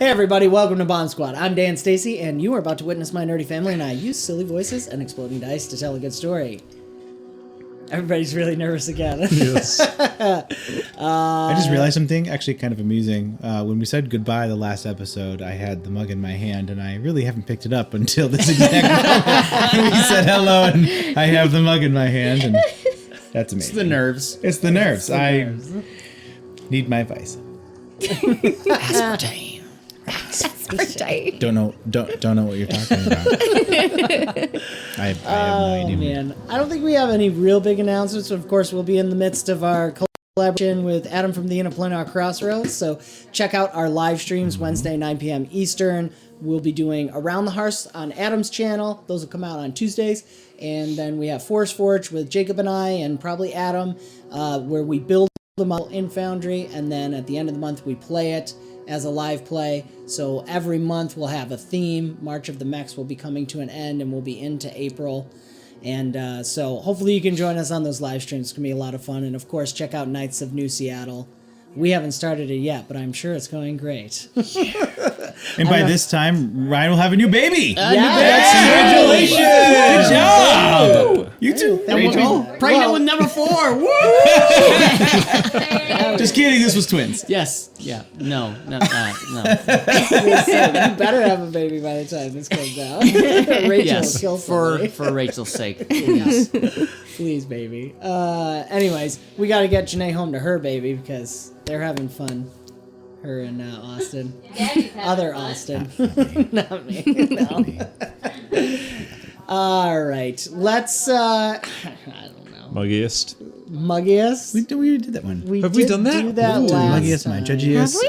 Hey everybody, welcome to BombSquad. I'm Dan Stacy, and you are about to witness my nerdy family and I use silly voices and exploding dice to tell a good story. Everybody's really nervous again. Yes. I just realized something actually kind of amusing. When we said goodbye the last episode, I had the mug in my hand, and I really haven't picked it up until this exact moment. We said hello, and I have the mug in my hand, and that's amazing. It's the nerves. It's the nerves. I need my advice. Aspartame. Don't know what you're talking about. I have no idea. Man, I don't think we have any real big announcements. Of course, we'll be in the midst of our collaboration with Adam from the Interplanar Crossrails. So check out our live streams Wednesday, 9 p.m. Eastern. We'll be doing Around the Hearth on Adam's channel. Those will come out on Tuesdays. And then we have Force Forge with Jacob and I, and probably Adam, where we build the model in Foundry. And then at the end of the month, we play it as a live play. So every month we'll have a theme. March of the Mechs will be coming to an end, and we'll be into April. And so hopefully you can join us on those live streams. It's going to be a lot of fun. And of course, check out Knights of New Seattle. We haven't started it yet, but I'm sure it's going great. And by this time, Ryan will have a new baby. Congratulations! Good job! You too. Rachel. Pregnant with number 4. Woo! Just kidding. This was twins. Yes. Yeah. No. You better have a baby by the time this comes out. Rachel will kill somebody. for Rachel's sake. Yes. Please, baby. Anyways, we got to get Janae home to her baby because they're having fun. Her and Austin. Other Austin. Not me. No. All right. Let's, I don't know. Muggiest. Muggiest? We did that one. Have we done that? Do that Ooh. last Muggiest, my judgiest,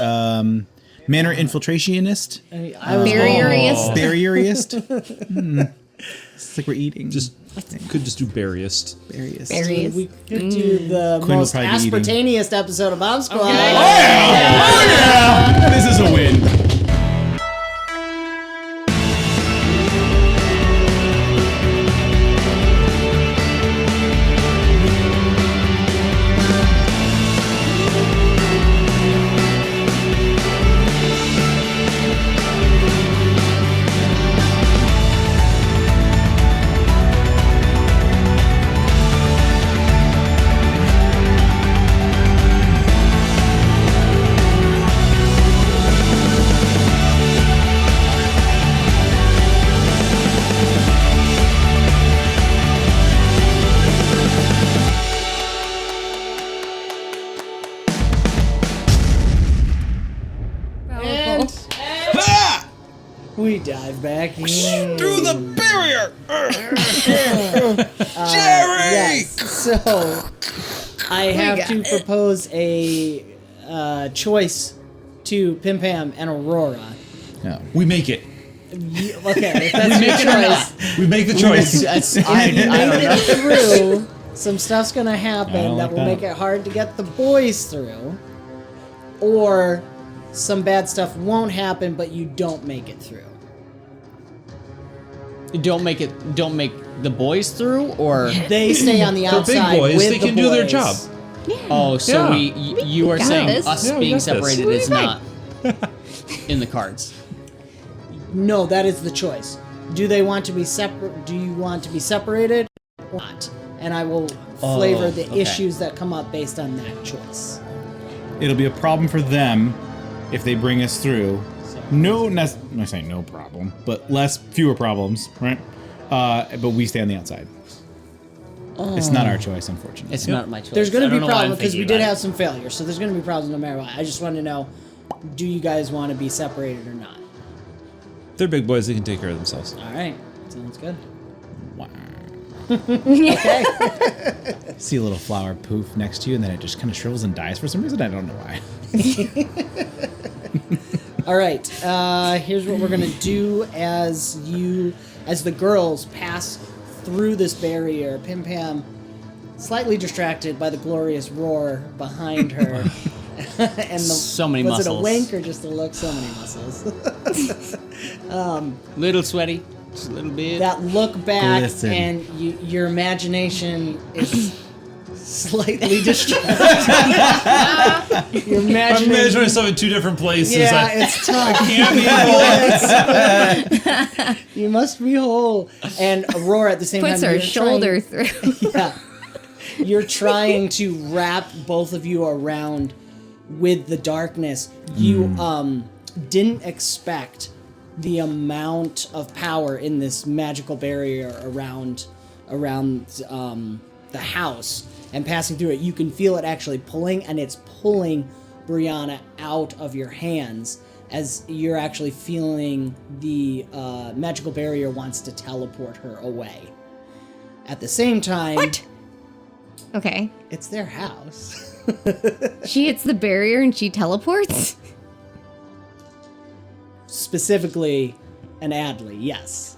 manner infiltrationist, Barrieriest. barrieriest. It's like we're eating. Could just do berriest. Barrieriest. We could do the Quinn will most probably be eating. aspartaneous episode of BombSquad. Oh yeah! This is a win. We dive back in. Through the barrier. Jerry. Yes. So I have to propose a choice to Pim Pam and Aurora. No. We make it. Okay, if that's your choice. We make the choice. I don't know. Through, some stuff's gonna I happen don't that like will that. make it hard to get the boys through, or some bad stuff won't happen, but you don't make it through. Don't make the boys through, or They stay on the They're outside big boys. with They the can do their boys. job. oh, so Yeah. you are got saying this. us Yeah, we being got this. separated is not in the cards. No, that is the choice. Do they want to be separate? Do you want to be separated or not? And I will flavor the okay. issues that come up based on that choice. It'll be a problem for them if they bring us through. I'm not saying no problem, but fewer problems, right? But we stay on the outside. It's not our choice, unfortunately. It's not my choice. There's going I to be don't know why I'm problems because we thinking did about have some failures, so there's going to be problems no matter what. I just want to know, do you guys want to be separated or not? They're big boys. They can take care of themselves. All right, sounds good. Wow. Okay. See a little flower poof next to you, and then it just kind of shrivels and dies for some reason. I don't know why. All right. Here's what we're gonna do as the girls pass through this barrier. Pim Pam, slightly distracted by the glorious roar behind her, and So many was muscles. it a wink or just a look? So many muscles. Little sweaty, just a little bit. That look back, Glisten. and your imagination is slightly distracted. You're I'm imagining. imagining myself in two different places. Yeah, it's tough. You must be whole. And Aurora, at the same Puts time, her you're shoulder trying, through. yeah, you're trying to wrap both of you around with the darkness. You didn't expect the amount of power in this magical barrier around the house, and passing through it, you can feel it actually pulling, and it's pulling Brianna out of your hands as you're actually feeling the magical barrier wants to teleport her away. At the same time, What? Okay. it's their house. She hits the barrier and she teleports? Specifically, an Adley, yes.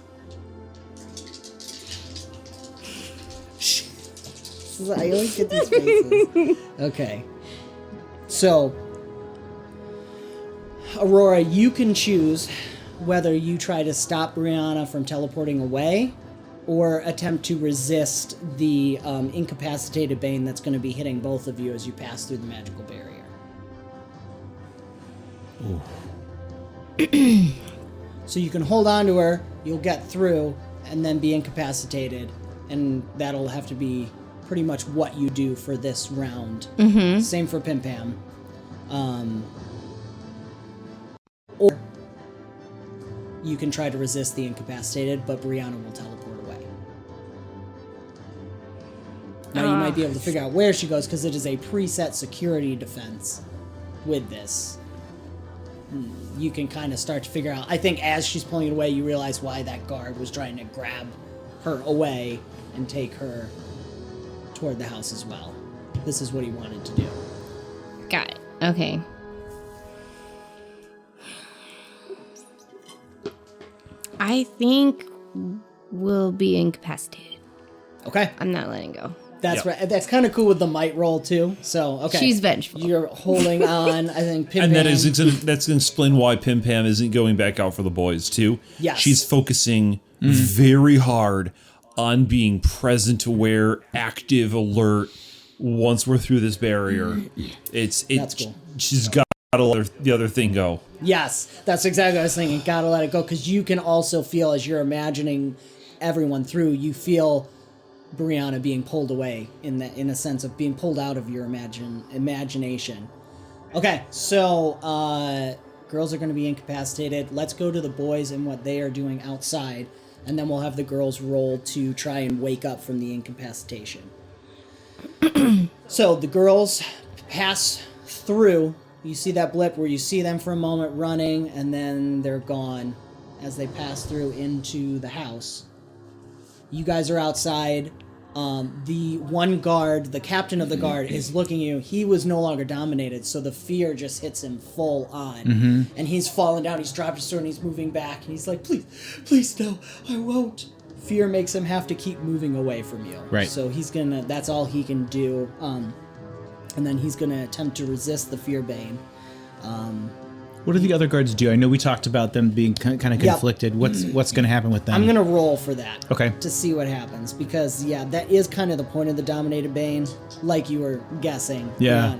I always get these faces. Okay. So, Aurora, you can choose whether you try to stop Brianna from teleporting away or attempt to resist the incapacitated Bane that's going to be hitting both of you as you pass through the magical barrier. So you can hold on to her, you'll get through, and then be incapacitated, and that'll have to be pretty much what you do for this round. Mm-hmm. Same for Pim Pam. Or you can try to resist the incapacitated, but Brianna will teleport away. Now you might be able to figure out where she goes, because it is a preset security defense with this. You can kind of start to figure out. I think as she's pulling it away, you realize why that guard was trying to grab her away and take her toward the house as well. This is what he wanted to do. Got it. Okay. I think we'll be incapacitated. Okay, I'm not letting go. that's right. That's kind of cool with the might roll too. So okay, She's vengeful. You're holding on. I think Pim And Pam. that's gonna explain why Pim Pam isn't going back out for the boys too. Yes. She's focusing very hard on being present, aware, active, alert. Once we're through this barrier, that's cool. She's got to let the other thing go. Yes, that's exactly what I was thinking. Gotta let it go, because you can also feel, as you're imagining everyone through, you feel Brianna being pulled away in a sense of being pulled out of your imagination. Okay, so girls are going to be incapacitated. Let's go to the boys and what they are doing outside, and then we'll have the girls roll to try and wake up from the incapacitation. So the girls pass through. You see that blip where you see them for a moment running, and then they're gone as they pass through into the house. You guys are outside. The one guard, the captain of the guard, is looking at you. He was no longer dominated, so the fear just hits him full on. And he's fallen down. He's dropped his sword, and he's moving back. And he's like, please, no, I won't. Fear makes him have to keep moving away from you. Right. So that's all he can do. And then he's gonna attempt to resist the Fear Bane. What do the other guards do? I know we talked about them being kind of conflicted. What's going to happen with them? I'm gonna roll for that. Okay. To see what happens, because that is kind of the point of the Dominated Bane, like you were guessing. Yeah.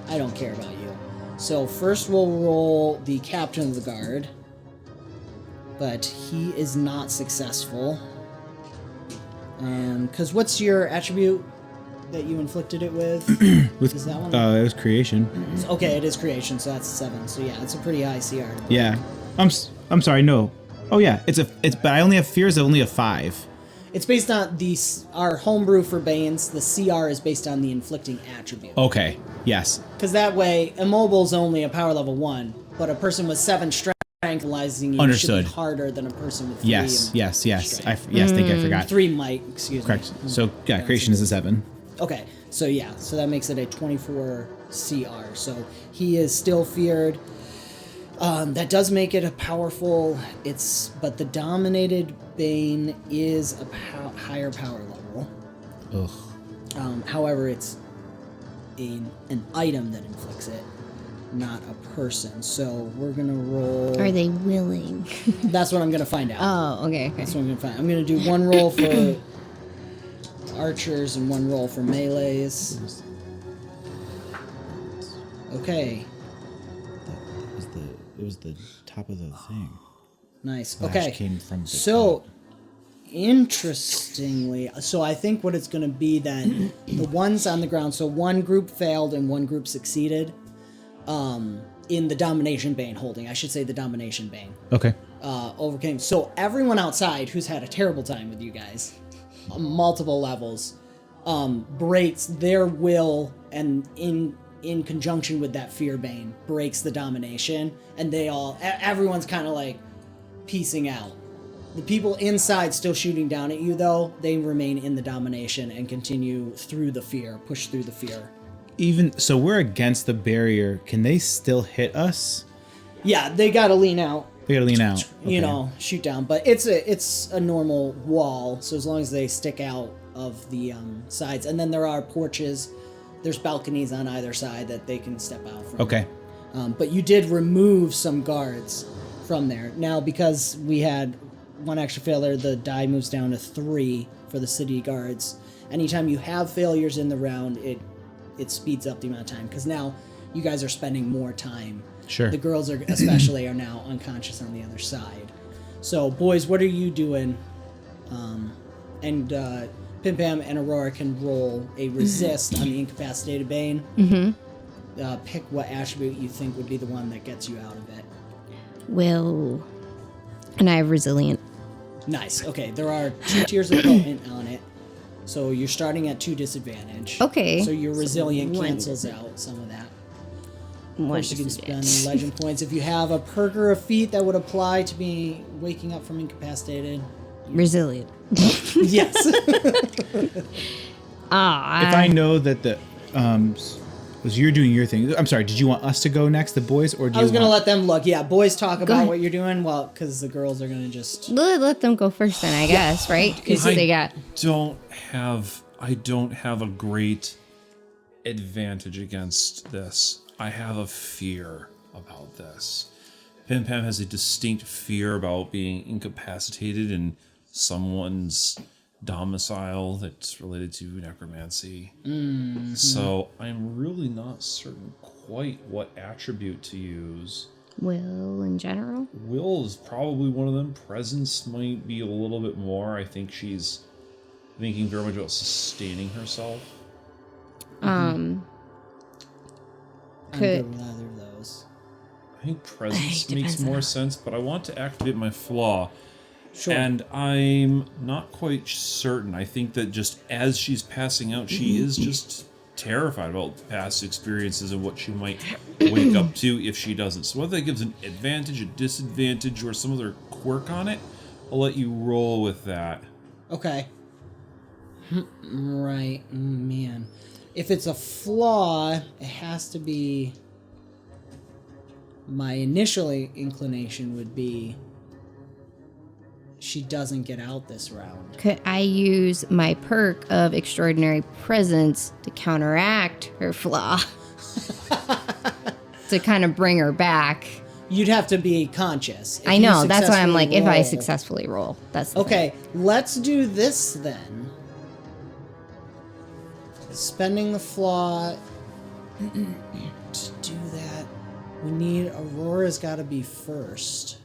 I don't care about you. So first we'll roll the captain of the guard, but he is not successful. Because what's your attribute that you inflicted it with? Is that one? It was creation. Okay, it is creation, so that's 7. So yeah, it's a pretty high CR. Yeah. I'm sorry. No. Oh yeah. But I only have fears of only a 5. It's based on our homebrew for Banes. The CR is based on the inflicting attribute. Okay. Yes. Because that way, immobile's only a power level 1, but a person with 7 strength tranquilizing you Understood. should be harder than a person with 3. Yes. strength. I think I forgot. 3 might, excuse Correct. me. So yeah, creation is a 7. Okay, so that makes it a 24 CR. So he is still feared. That does make it a powerful. But the Dominated Bane is a higher power level. Ugh. However, it's an item that inflicts it, not a person. So we're gonna roll. Are they willing? That's what I'm gonna find out. Oh, okay. That's what I'm gonna find. I'm gonna do one roll for archers and 1 roll for melees. Okay. It was the top of the thing. Nice. Flash Okay. came from the So, interestingly, so I think what it's going to be then, the ones on the ground, so 1 group failed and 1 group succeeded in the Domination Bane holding. I should say the Domination Bane. Okay. Overcame. So everyone outside who's had a terrible time with you guys, on multiple levels, breaks their will, and in conjunction with that Fear Bane, breaks the domination, and everyone's kind of like piecing out. The people inside still shooting down at you, though, they remain in the domination and continue through the fear, push through the fear. Even so, we're against the barrier. Can they still hit us? Yeah, they gotta lean out. They gotta lean out. You Okay. know, shoot down. But it's a normal wall, so as long as they stick out of the sides. And then there are porches, there's balconies on either side that they can step out from. Okay. But you did remove some guards from there. Now, because we had 1 extra failure, the die moves down to 3 for the city guards. Anytime you have failures in the round, it speeds up the amount of time, because now you guys are spending more time. Sure. The girls are especially are now unconscious on the other side. So, boys, what are you doing? And Pim Pam and Aurora can roll a resist on the incapacitated Bane. Pick what attribute you think would be the one that gets you out of it. Will. And I have resilient. Nice. Okay, there are 2 tiers of potent on it. So you're starting at 2 disadvantage. Okay. So your resilient So 1 cancels out some of that. Of 1 course, you can spend disadvantage. legend points. If you have a perk or a feat that would apply to be waking up from incapacitated. Resilient. Yes. If I know that the was you're doing your thing. I'm sorry. Did you want us to go next, the boys, or do I you was going to want... let them look. Yeah, boys talk about ahead. what you're doing. Well, because the girls are going to just... Let them go first then, I guess, right? Because they got... I don't have a great advantage against this. I have a fear about this. Pim Pam has a distinct fear about being incapacitated in someone's domicile that's related to necromancy. So I'm really not certain quite what attribute to use. Will in general? Will is probably one of them. Presence might be a little bit more. I think she's thinking very much about sustaining herself. I'm Could- good with either of those. I think presence Depends makes on more how- sense, but I want to activate my flaw. Sure. And I'm not quite certain. I think that just as she's passing out, she is just terrified about past experiences and what she might wake up to if she doesn't. So whether that gives an advantage, a disadvantage, or some other quirk on it, I'll let you roll with that. Okay. Right. Man. If it's a flaw, it has to be... My initial inclination would be... She doesn't get out this round. Could I use my perk of extraordinary presence to counteract her flaw? To kind of bring her back. You'd have to be conscious. If I you know, that's why I'm successfully like, if I roll- successfully roll. That's the Okay, let's do this then. Spending the flaw to do that, we need Aurora's got to be first.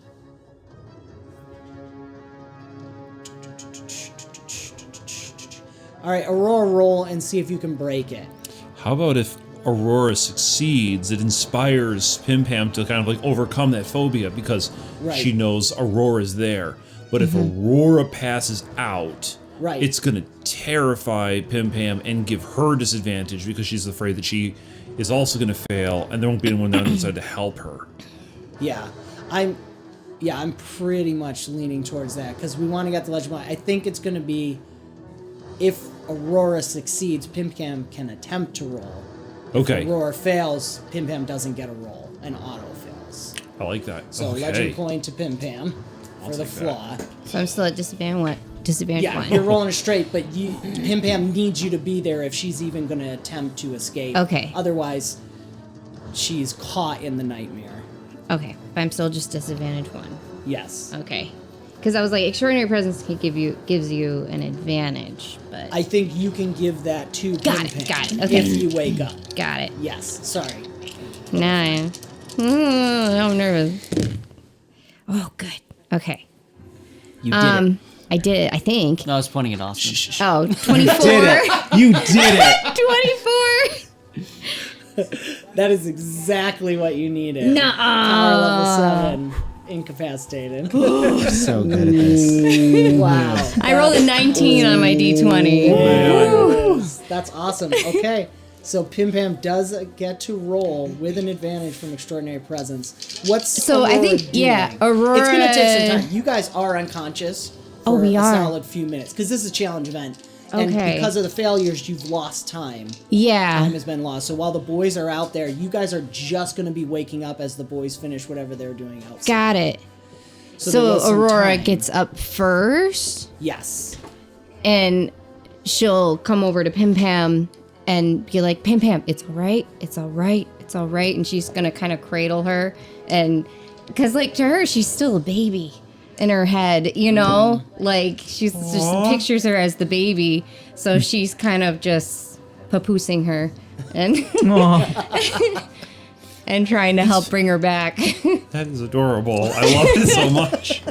All right, Aurora, roll and see if you can break it. How about if Aurora succeeds, it inspires Pim Pam to kind of like overcome that phobia because Right. she knows Aurora's there. But if Aurora passes out, Right. it's going to terrify Pim Pam and give her disadvantage because she's afraid that she is also going to fail and there won't be anyone on the inside to help her. Yeah, I'm pretty much leaning towards that because we want to get the legend. I think it's going to be if Aurora succeeds, Pim Pam can attempt to roll. Okay, If Aurora fails, Pim Pam doesn't get a roll and auto fails. I like that. So okay. legend point to Pim Pam for the take flaw. So I'm still at disadvantage. Disadvantage Yeah, 1. you're rolling it straight, but Pim Pam needs you to be there if she's even going to attempt to escape. Okay. Otherwise, she's caught in the nightmare. Okay, but I'm still just disadvantage 1. Yes. Okay. Because I was like, extraordinary presence gives you an advantage, but I think you can give that to Got Pim it, Pam got it, okay. if you wake up. got it. Yes, sorry. 9. I'm nervous. Oh, good. Okay. You did it. I did. I think. No, I was pointing at Austin. Oh, 24. You did it. 24. That is exactly what you needed. Nuh-uh. Power level 7, incapacitated. So good at this. Wow. I rolled a 19 on my D20. That's awesome. Okay. So Pim Pam does get to roll with an advantage from extraordinary presence. What's So I Aurora think, doing? yeah, Aurora. It's gonna take some time. You guys are unconscious for we a are. solid few minutes because this is a challenge event. And Okay. because of the failures, you've lost time. Yeah. Time has been lost. So while the boys are out there, you guys are just going to be waking up as the boys finish whatever they're doing outside. Got it. there So was some Aurora time. gets up first, Yes. and she'll come over to Pim Pam and be like, Pim Pam, it's all right. It's all right. It's all right. And she's going to kind of cradle her. And because, like, to her, she's still a baby in her head, you know? Like, she's just pictures her as the baby. So she's kind of just papoosing her and, and trying to help bring her back. That is adorable. I love it so much.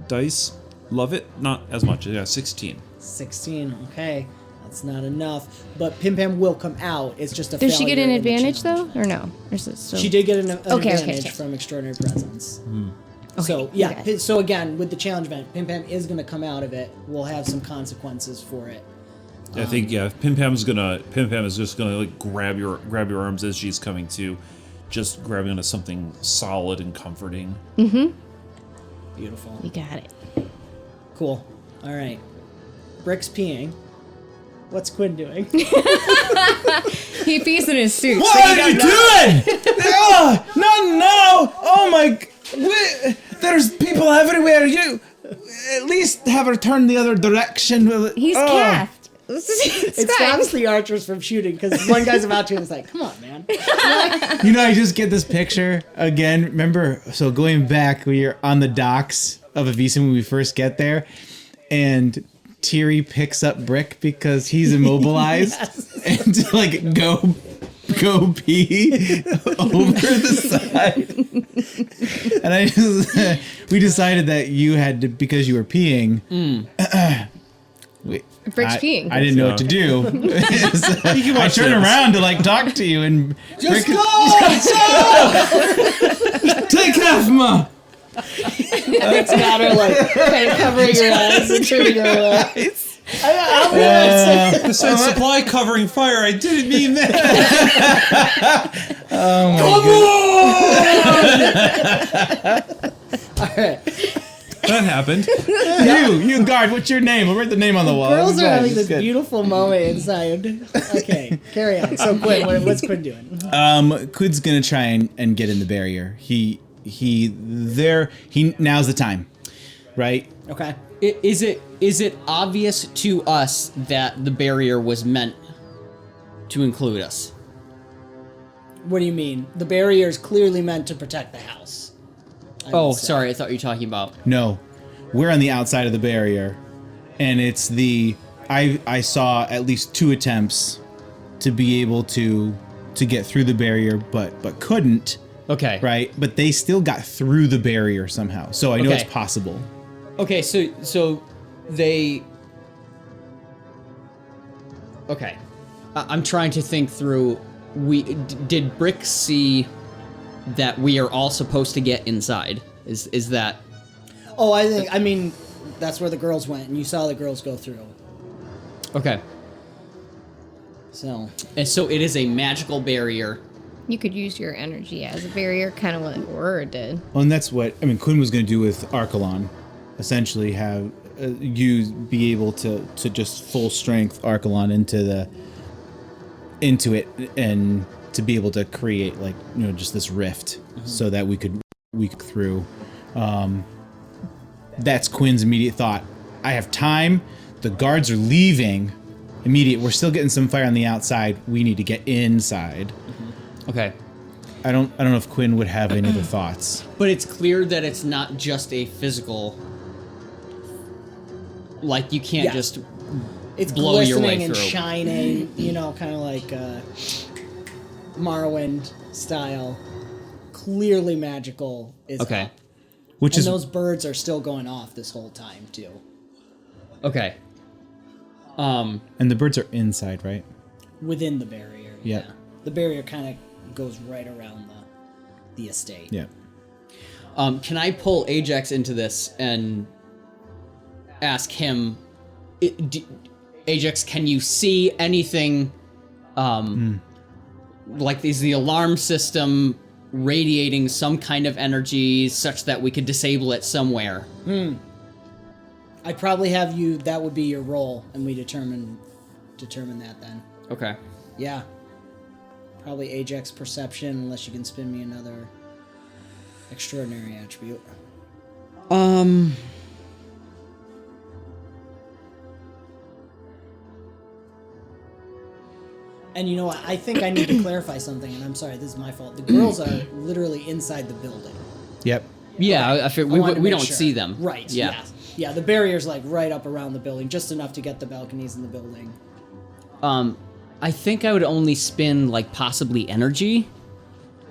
Dice, love it. Not as much. Yeah, 16. 16. Okay. That's not enough. But Pim Pam will come out. It's just a Does she get failure an in the advantage, challenge. though? Or no? Or is it still... She did get an Okay, advantage okay. from extraordinary presence. So Okay, yeah, okay. so again with the challenge event, Pim Pam is going to come out of it. We'll have some consequences for it. I think Pim Pam is just gonna like grab your arms as she's coming to, just grabbing onto something solid and comforting. Beautiful. You got it. Cool. All right. Brick's peeing. What's Quinn doing? He pees in his suit. What are you doing? Oh, no! Oh my! There's people everywhere. You at least have her turn the other direction. He's calved. It stops the archers from shooting because one guy's about to and it's like, come on, man. You know, I just get this picture again. Remember, so going back, we are on the docks of Avisa when we first get there, and Tiri picks up Brick because he's immobilized and to like go pee over the side. And we decided that you had to, because you were peeing. Brick's peeing. I didn't know what to do. I turned around to like talk to you and Just Brick, go! take half, ma. It's got her like kind of covering your eyes and turning her away. The said supply covering fire. I didn't mean that. All right. That happened. You guard. What's your name? We'll write the name on the wall. Girls are Good, having this good. beautiful moment inside. Okay, carry on. So Quinn, what's Quinn doing? Quid's gonna try and get in the barrier. He now's the time, right? Okay. Is it obvious to us that the barrier was meant to include us? What do you mean? The barrier is clearly meant to protect the house. I Oh, would say. sorry. I thought you were talking about. No, we're on the outside of the barrier, and it's the I saw at least 2 attempts to be able to get through the barrier, but couldn't. Okay. Right, but they still got through the barrier somehow. So I know Okay. it's possible. Okay. So they. Okay. I'm trying to think through. Did Brick see that we are all supposed to get inside? Is that? Oh, I mean, that's where the girls went, and you saw the girls go through. Okay. So. And so it is a magical barrier. You could use your energy as a barrier, kind of what Aurora did. Well, and that's what Quinn was going to do with Archelon. Essentially, have you be able to just full strength Archelon into it, and to be able to create just this rift, so that we could through. That's Quinn's immediate thought. I have time. The guards are leaving. Immediate. We're still getting some fire on the outside. We need to get inside. Okay. I don't know if Quinn would have any other thoughts. But it's clear that it's not just a physical. Like you can't Yeah. just It's blow your way glistening and through. shining, you know, kind of like Morrowind style. Clearly magical is Okay. up. Which And is those birds are still going off this whole time too. Okay. and the birds are inside, right? Within the barrier. Yeah. The barrier kind of goes right around the estate. Yeah. Can I pull Ajax into this and ask him, Ajax, can you see anything? Like, is the alarm system radiating some kind of energy such that we could disable it somewhere? I'd probably have you. That would be your role, and we determine that then. Okay. Yeah. Probably Ajax perception, unless you can spin me another extraordinary attribute. And you know what? I think I need to clarify something, and I'm sorry, this is my fault. The girls are literally inside the building. Yep. Yeah, I feel, we wanted to we make don't sure. see them. Right. Yeah. Yeah. Yeah. The barrier's like right up around the building, just enough to get the balconies in the building. I think I would only spin, like, possibly energy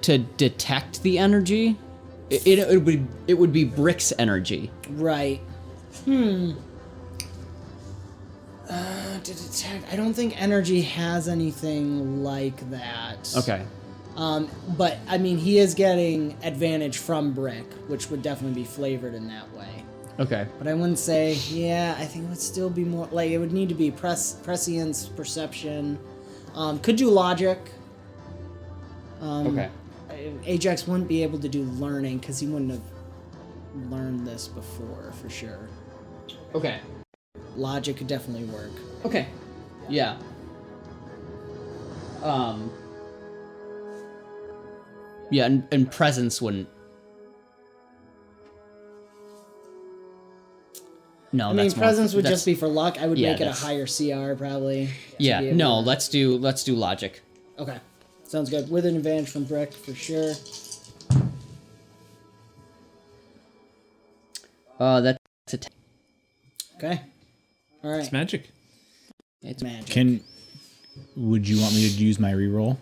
to detect the energy. It would be Brick's energy. Right. To detect. I don't think energy has anything like that. Okay. But I mean, he is getting advantage from Brick, which would definitely be flavored in that way. Okay. But I wouldn't say, yeah, I think it would still be more, like, it would need to be prescience, perception. Could do logic. Okay. Ajax wouldn't be able to do learning, because he wouldn't have learned this before, for sure. Okay. Logic could definitely work. Okay. Yeah. Yeah, and presence wouldn't. No, I mean, that's more- presence would that's- just be for luck. I would yeah, make it a that's- higher CR, probably. to Yeah. be able No, to- let's do logic. Okay. Sounds good. With an advantage from Brick, for sure. That's a 10. Okay. All right. It's magic. It's magic. Would you want me to use my reroll?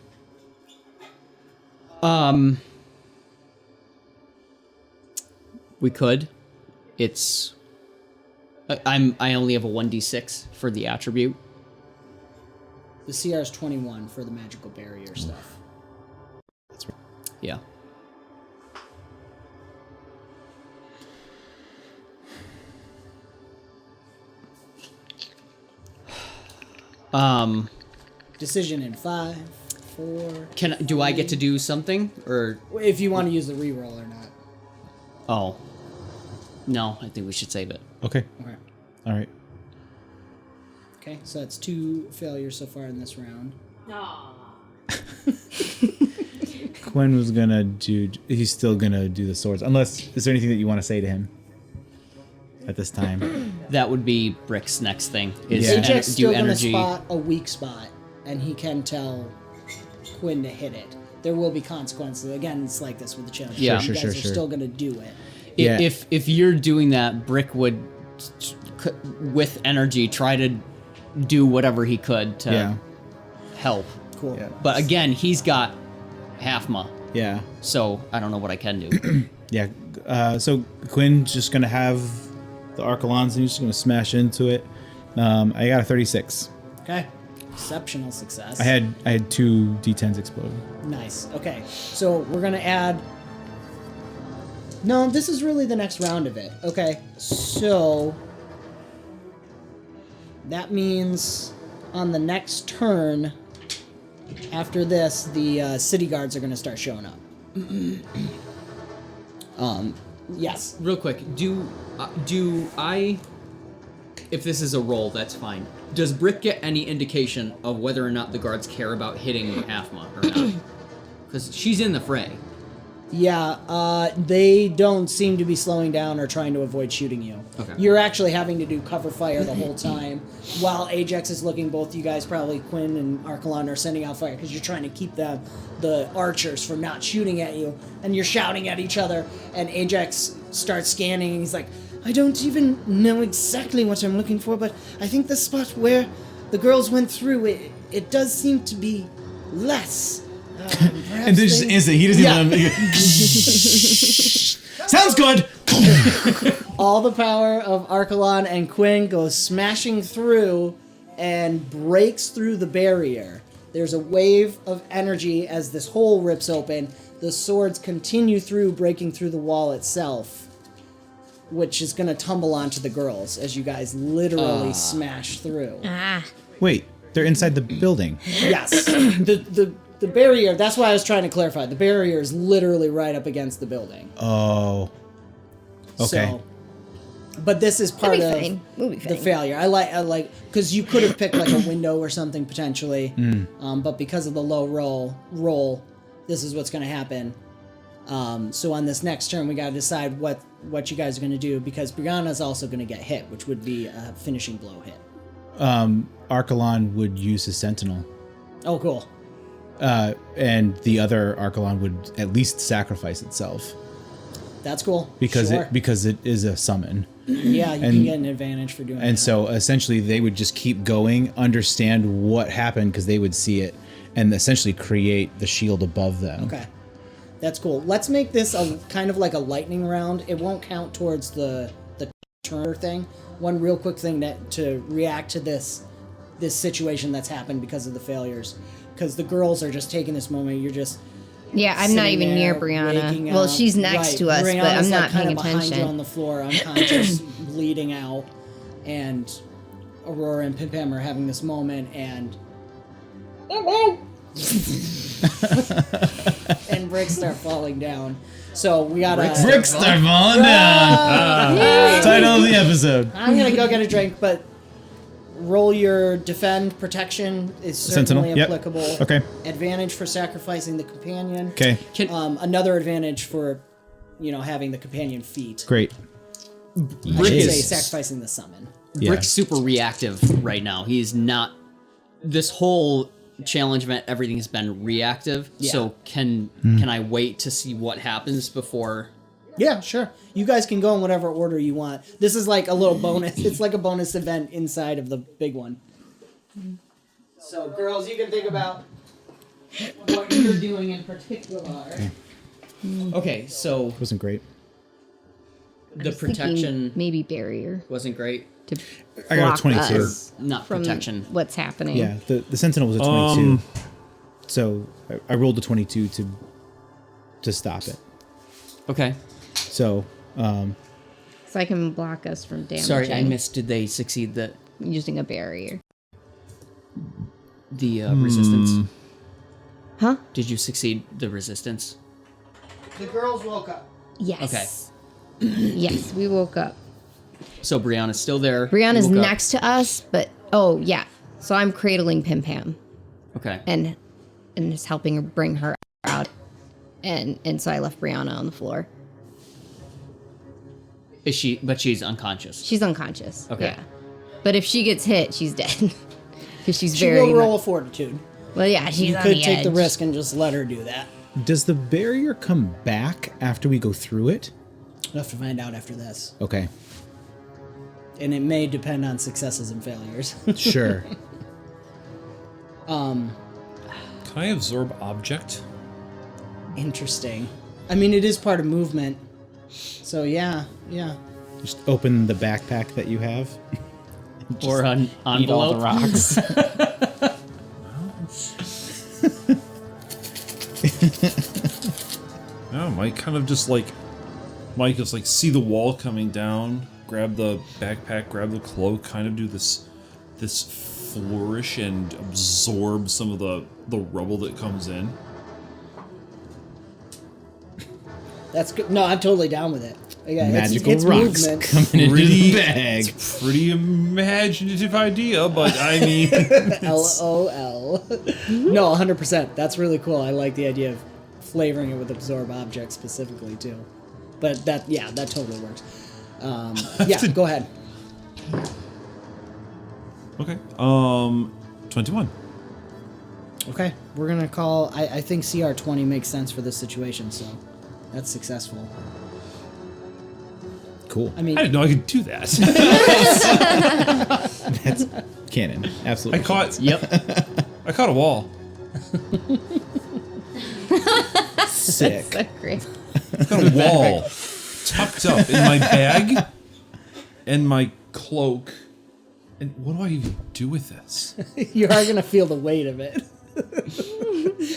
We could. It's. I only have a 1d6 for the attribute. The CR is 21 for the magical barrier stuff. That's right. Yeah. Decision in 5, 4. Do I get to do something or? If you want to use the reroll or not. Oh. No, I think we should save it. Okay. Okay. All right. Okay, so that's 2 failures so far in this round. Quinn was gonna do. He's still gonna do the swords. Unless, is there anything that you want to say to him at this time? That would be Brick's next thing. Is Yeah. Ajax do still going to energy. spot a weak spot, and he can tell Quinn to hit it. There will be consequences. Again, it's like this with the challenge. Yeah. You Sure, guys sure, are sure. still going to do it. Yeah. If you're doing that, Brick would, with energy, try to do whatever he could to Yeah. help. Cool. Yeah. But again, he's got `𝒂𝒏𝒄𝒂, Yeah. so I don't know what I can do. Yeah. So Quinn's just gonna have the Archelons and he's just gonna smash into it. I got a 36. Okay. Exceptional success. I had 2 D10s explode. Nice. Okay. So we're going to add... No, this is really the next round of it. Okay. So... That means on the next turn, after this, the city guards are going to start showing up. Yes. Real quick, do I? If this is a roll, that's fine. Does Brick get any indication of whether or not the guards care about hitting 𝒂𝒏𝒄𝒂 or not? Because she's in the fray. Yeah, they don't seem to be slowing down or trying to avoid shooting you. Okay. You're actually having to do cover fire the whole time, while Ajax is looking. Both you guys, probably Quinn and Archelon, are sending out fire because you're trying to keep the archers from not shooting at you, and you're shouting at each other. And Ajax starts scanning, and he's like, "I don't even know exactly what I'm looking for, but I think the spot where the girls went through it does seem to be less." And then just instant, he doesn't even. Sounds good. All the power of Archelon and Quinn goes smashing through and breaks through the barrier. There's a wave of energy as this hole rips open. The swords continue through, breaking through the wall itself, which is going to tumble onto the girls as you guys literally smash through. Wait, they're inside the building. Yes. The barrier, that's why I was trying to clarify. The barrier is literally right up against the building. Oh. Okay. So, but this is part We'll of be the fine. failure. I like, because you could have picked like a window or something potentially, but because of the low roll, this is what's going to happen. So on this next turn, we got to decide what you guys are going to do, because Brianna's also going to get hit, which would be a finishing blow hit. Archelon would use his sentinel. Oh, cool. And the other Archelon would at least sacrifice itself. That's cool. Because Sure. it is a summon. Yeah, you can get an advantage for doing that. And so essentially they would just keep going, understand what happened because they would see it, and essentially create the shield above them. Okay. That's cool. Let's make this a kind of like a lightning round. It won't count towards the turn thing. One real quick thing to react to this situation that's happened because of the failures. Because the girls are just taking this moment. You're just Yeah, I'm not sitting even near there, Brianna. waking Well, up. she's next Right. to us, but Brianna's I'm not like kind paying of behind you on attention. the floor, unconscious, bleeding out, and Aurora and Pim are having this moment, and and bricks start falling down. So we gotta. Bricks start falling down. Title of the episode. I'm gonna go get a drink, but roll your defend. Protection is Sentinel, certainly yep. applicable. Okay. Advantage for sacrificing the companion. Okay. Another advantage for, having the companion feat. Great. I Brick should say is sacrificing the summon. Yeah. Brick's super reactive right now. He's not. This whole challenge event, everything has been reactive. Yeah. So can I wait to see what happens before? Yeah, sure. You guys can go in whatever order you want. This is like a little bonus. It's like a bonus event inside of the big one. So, girls, you can think about what you're doing in particular. Okay, so Wasn't great. the was thinking protection maybe barrier wasn't great. to I got a block 22. us Not from protection. what's happening. Yeah, the Sentinel was a 22. So I rolled a 22 to stop it. Okay. So, So I can block us from damaging. Sorry, I missed. Did they succeed using a barrier. the resistance? Huh? Did you succeed the resistance? The girls woke up. Yes. Yes, we woke up. So Brianna's still there. Brianna's Woke up. next to us, but yeah. So I'm cradling Pim Pam Okay. and just helping her bring her out. And so I left Brianna on the floor. Is she? But she's unconscious. She's unconscious. Okay. Yeah. But if she gets hit, she's dead. Because she's She very will roll much- a fortitude. Well, yeah, she's You on could the take the edge. risk and just let her do that. does the barrier come back after we go through it? We'll have to find out after this. Okay. And it may depend on successes and failures. Sure. Can I absorb object? Interesting. I mean, it is part of movement. So, yeah. Just open the backpack that you have. Or an Eat all the envelope. rocks. No, Mike kind of just like see the wall coming down, grab the backpack, grab the cloak, kind of do this flourish and absorb some of the rubble that comes in. That's good. No, I'm totally down with it. Yeah, Magical it's rocks movement. coming into the bag. It's a pretty imaginative idea, but I mean, LOL. No, 100%. That's really cool. I like the idea of flavoring it with absorb object specifically too. But that totally works. Yeah, go ahead. Okay. 21. Okay, we're gonna call. I think CR20 makes sense for this situation, so that's successful. Cool. I mean, I didn't know I could do that. That's canon. Absolutely. I caught. Yep. I caught a wall. Sick. So great. I caught a wall tucked up in my bag and my cloak. And what do I even do with this? you are gonna feel the weight of it.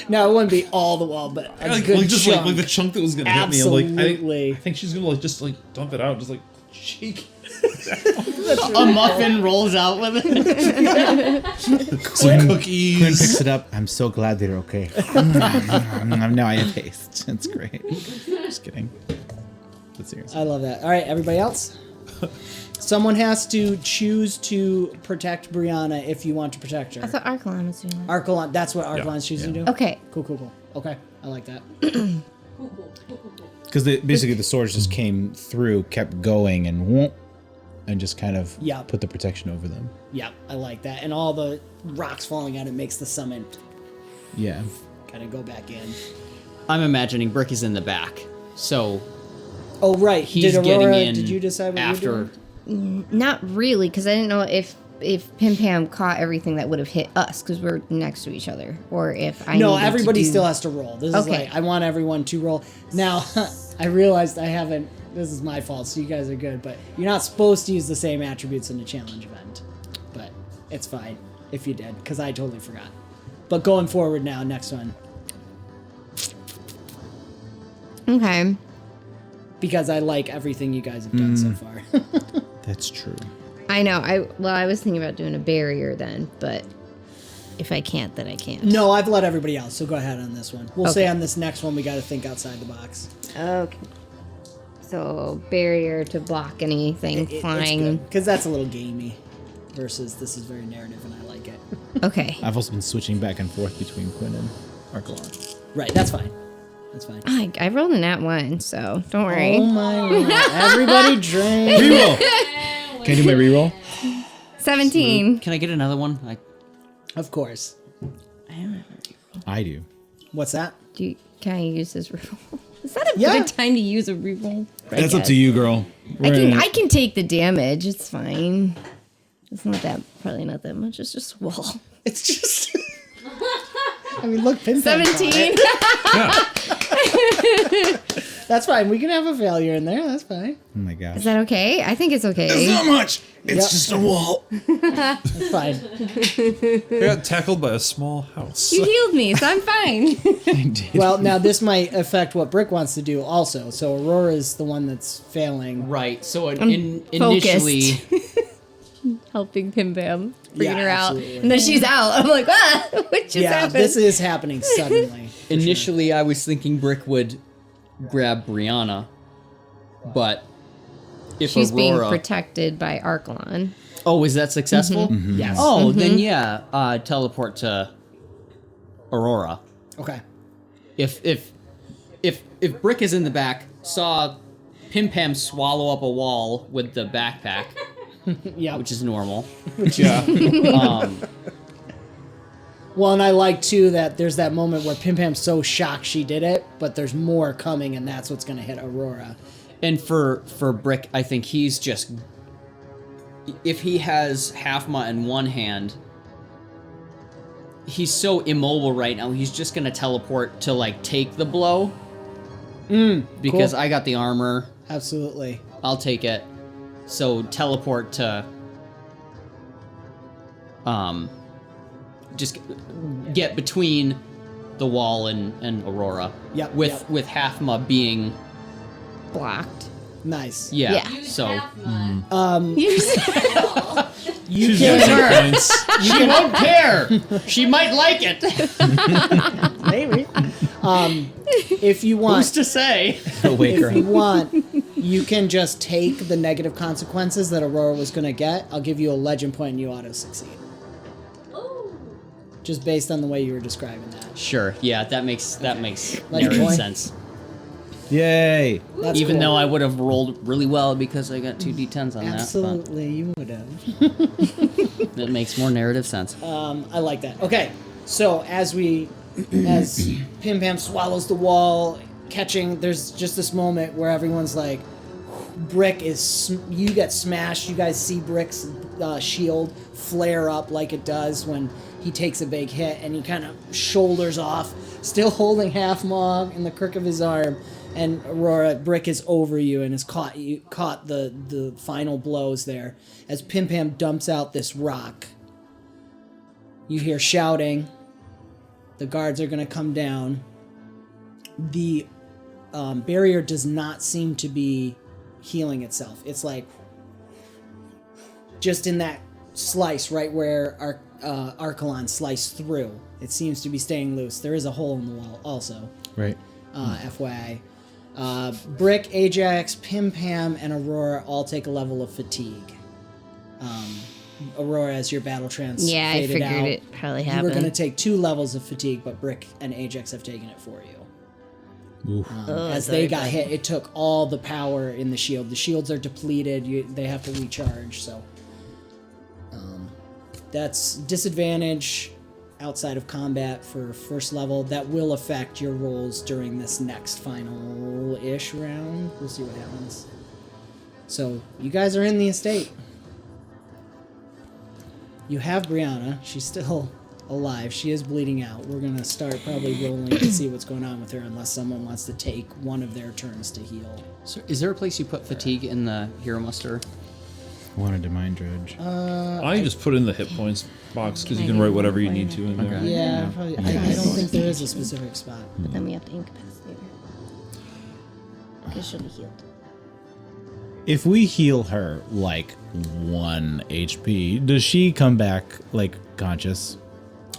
Now it wouldn't be all the wall, but a good just chunk. like the chunk that was gonna hit me. Absolutely. I think she's gonna just dump it out, just shake. A muffin rolls out with it. Some cookies. Quinn picks it up. I'm so glad they're okay. Now I have taste. That's great. Just kidding. But seriously. I love that. All right, everybody else. Someone has to choose to protect Brianna if you want to protect her. I thought Archelon was doing that. Archelon, that's what Archelon's choosing to do? Okay. Cool. Okay, I like that. Because basically the swords just came through, kept going, and just kind of put the protection over them. Yeah, I like that. And all the rocks falling out, it makes the summon Yeah. kind of go back in. I'm imagining Brick is in the back, so Oh, right. he's Did getting Aurora, in did you decide what after. you were doing? Not really, because I didn't know if Pim Pam caught everything that would have hit us, because we're next to each other, or if I No, needed to everybody do- still has to roll. This is Okay. like, I want everyone to roll. Now, I realized I haven't, this is my fault, so you guys are good, but you're not supposed to use the same attributes in the challenge event. But it's fine if you did, because I totally forgot. But going forward now, next one. Okay. Because I like everything you guys have done so far. That's true. I know. I was thinking about doing a barrier then, but if I can't, then I can't. No, I've let everybody else, so go ahead on this one. We'll say Okay. on this next one, we got to think outside the box. Okay. So barrier to block anything flying. Because that's a little gamey versus this is very narrative and I like it. Okay. I've also been switching back and forth between Quinn and Archelon. Right, that's fine. That's fine. I rolled a nat 1, so don't worry. Oh my god. Everybody drink. Reroll! Can I do my reroll? 17. Can I get another one? Of course. I do. What's that? Can I use this reroll? Is that a Yeah. good time to use a reroll? That's up to you, girl. I can take the damage. It's fine. It's not that, probably not that much. It's just wall. It's just. I mean, look, Pin Pam caught 17. it. That's fine. We can have a failure in there. That's fine. Oh my gosh. Is that okay? I think it's okay. Not much. It's Yep. just a wall. That's fine. I got tackled by a small house. You healed me, so I'm fine. I did. Well, now this might affect what Brick wants to do also. So Aurora's the one that's failing. Right. So Initially, helping Pim Pam, bringing Yeah, her out, absolutely. and then she's out. I'm like, what just Yeah, happened? this is happening suddenly. initially, I was thinking Brick would grab Brianna, but if She's being Aurora, protected by Archelon. oh, is that successful? Yes. Oh, then yeah, teleport to Aurora. Okay. If Brick is in the back, saw Pim Pam swallow up a wall with the backpack, Yeah. which is normal. Yeah. Well, and I like too that there's that moment where Pim Pam's so shocked she did it, but there's more coming, and that's what's going to hit Aurora. And for Brick, I think he's just, if he has Halfma in one hand, he's so immobile right now. He's just gonna teleport to like take the blow. Because cool. I got the armor. Absolutely. I'll take it. So teleport to just get between the wall and Aurora. Yep, With yep. with Halfma being Blocked. Nice. yeah. Yeah. So You She's can got some points. she won't care. She might like it. maybe. If you want, Who's to say? Wake her if you up. want, you can just take the negative consequences that Aurora was going to get. I'll give you a legend point and you auto succeed. just based on the way you were describing that. Sure. Yeah, that makes Like a narrative coin? sense. Yay! That's Even cool. though I would have rolled really well because I got 2 d10s on Absolutely, you would have. that. That makes more narrative sense. I like that. Okay, so as Pim Pam swallows the wall, catching, there's just this moment where everyone's like, Brick you get smashed. You guys see Brick's shield flare up like it does when he takes a big hit, and he kind of shoulders off, still holding half Mog in the crook of his arm. And Aurora, Brick is over you and has caught the final blows there. As Pim Pam dumps out this rock, you hear shouting. The guards are going to come down. The barrier does not seem to be healing itself. It's like just in that slice right where Archelon sliced through. It seems to be staying loose. There is a hole in the wall also. Right. FYI. Brick, Ajax, Pim Pam, and Aurora all take a level of fatigue. Aurora, as your battle trance Yeah, I faded figured out, it probably you were happened. going to take 2 levels of fatigue, but Brick and Ajax have taken it for you. As they got hit, it took all the power in the shield. The shields are depleted. They have to recharge. So that's disadvantage outside of combat for first level. That will affect your rolls during this next final-ish round. We'll see what happens. So you guys are in the estate. You have Brianna. She's still alive. She is bleeding out. We're going to start probably rolling to see what's going on with her unless someone wants to take one of their turns to heal. So is there a place you put fatigue in the hero muster? Wanted to mind dredge. I just put in the hit points box because you can write whatever you need to in there. Yeah, probably. I don't think there is a specific spot. But then we have to incapacitate her. Because she'll be healed. If we heal her like 1 HP, does she come back like conscious?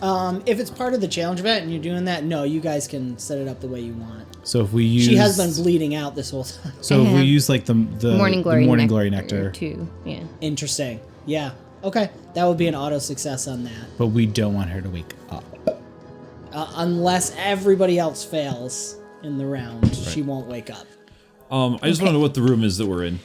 If it's part of the challenge event and you're doing that, no, you guys can set it up the way you want. So if we use, She has been bleeding out this whole time. So if we use like the Morning Glory, the Morning nectar, Glory nectar, too. Yeah. Interesting. Yeah. Okay. That would be an auto success on that. but we don't want her to wake up. Unless everybody else fails in the round, she won't wake up. I just want to know what the room is that we're in.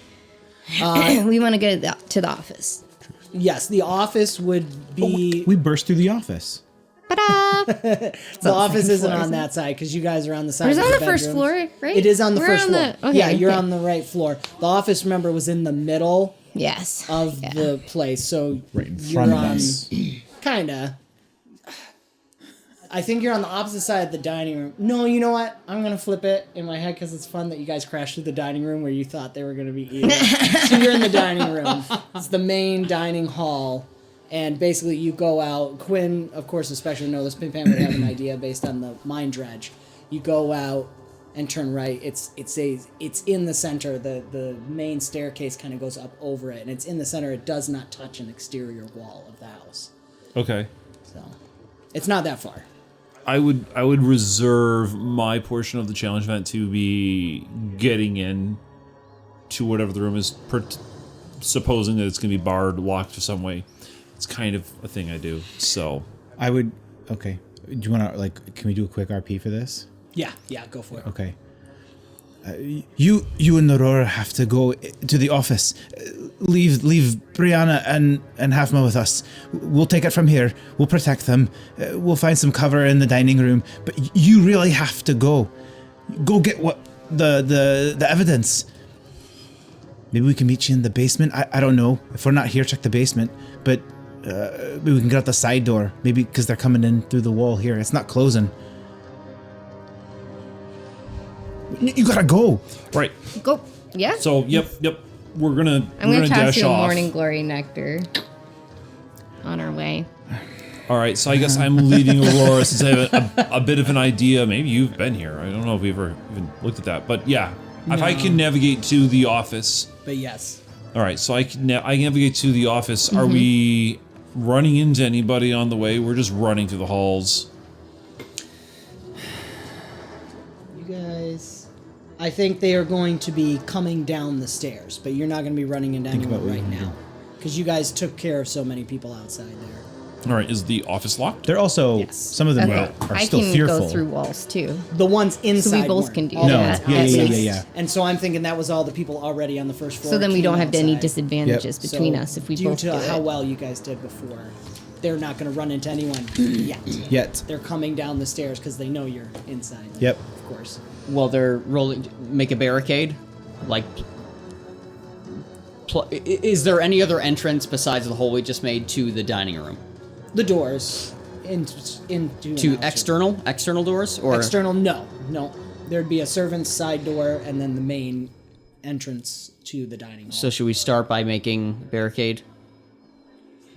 We want to go to the office. Yes, the office would be... We burst through the office. The office isn't on that side because you guys are on the side. It's of on the the first bedrooms. floor, right? It is on the We're first on floor. the- okay, Yeah, you're okay. on the right floor. The office, remember, was in the middle Yes. of the place, so Right in you're front of on us. kinda. I think you're on the opposite side of the dining room. No, you know what? I'm gonna flip it in my head because it's fun that you guys crashed through the dining room where you thought they were gonna be eating. So you're in the dining room. It's the main dining hall, and basically you go out. Quinn, of course, especially know this. Pim Pam would have an idea based on the mind dredge. You go out and turn right. It's in the center. The main staircase kind of goes up over it, and it's in the center. It does not touch an exterior wall of the house, Okay. so it's not that far. I would reserve my portion of the challenge event to be getting in to whatever the room is, supposing that it's going to be barred, locked, or some way. It's kind of a thing I do. So I would. Okay. Do you want to like? Can we do a quick RP for this? Yeah, go for it. Okay. You and Aurora have to go to the office. Leave Brianna and Hafma with us. We'll take it from here. We'll protect them. We'll find some cover in the dining room. But you really have to go. Go get what the evidence. Maybe we can meet you in the basement. I don't know. If we're not here, check the basement. But maybe we can get out the side door. Maybe because they're coming in through the wall here. It's not closing. You gotta go. right. Go. Yeah. So yep. We're gonna I'm gonna toss dash you a off. Morning Glory nectar. On our way. All right. So I guess I'm leading Aurora since I have a bit of an idea. Maybe you've been here. I don't know if we've ever even looked at that. But yeah, if I can navigate to the office. But yes. All right. So I can navigate to the office. Are we running into anybody on the way? We're just running through the halls. You guys, I think they are going to be coming down the stairs, but you're not going to be running into anyone about what right you wanna now because you guys took care of so many people outside there. All right, is the office locked? They're also Yes. some of them Okay. are I still can fearful. go through walls too. The ones inside. So we both weren't. can do All the that. ones Yeah, yeah, outside. yeah. And so I'm thinking that was all the people already on the first floor. So then we don't came have any outside. disadvantages between So us if we due both to do how it. well you guys did before, they're not going to run into anyone yet. Yet. They're coming down the stairs because they know you're inside. Yep. Of course. Well, they're rolling. Make a barricade. Like, is there any other entrance besides the hole we just made to the dining room? The doors into To an external doors, or external. No. There'd be a servant's side door and then the main entrance to the dining hall. So should we start by making barricade?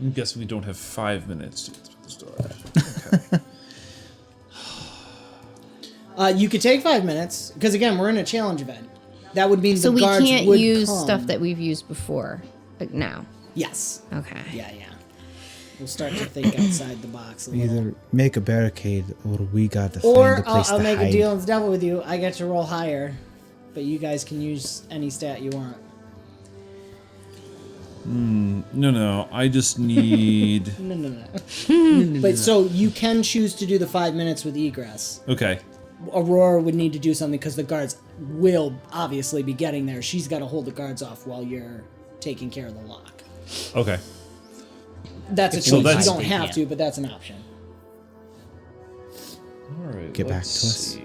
I guess we don't have 5 minutes to get through this door. Okay. You could take 5 minutes because again we're in a challenge event. That would mean So the we guards can't would use come. stuff that we've used before, like now. Yes. Okay. Yeah. We'll start to think outside the box a little. Either make a barricade or we got to Or find a place I'll to make hide. a deal with the devil with you. I get to roll higher, but you guys can use any stat you want. No, I just need... No. But so you can choose to do the 5 minutes with egress. Okay. Aurora would need to do something because the guards will obviously be getting there. She's got to hold the guards off while you're taking care of the lock. Okay. That's a So choice. You that's- don't have to, but that's an option. All right, Get back let's to us. see.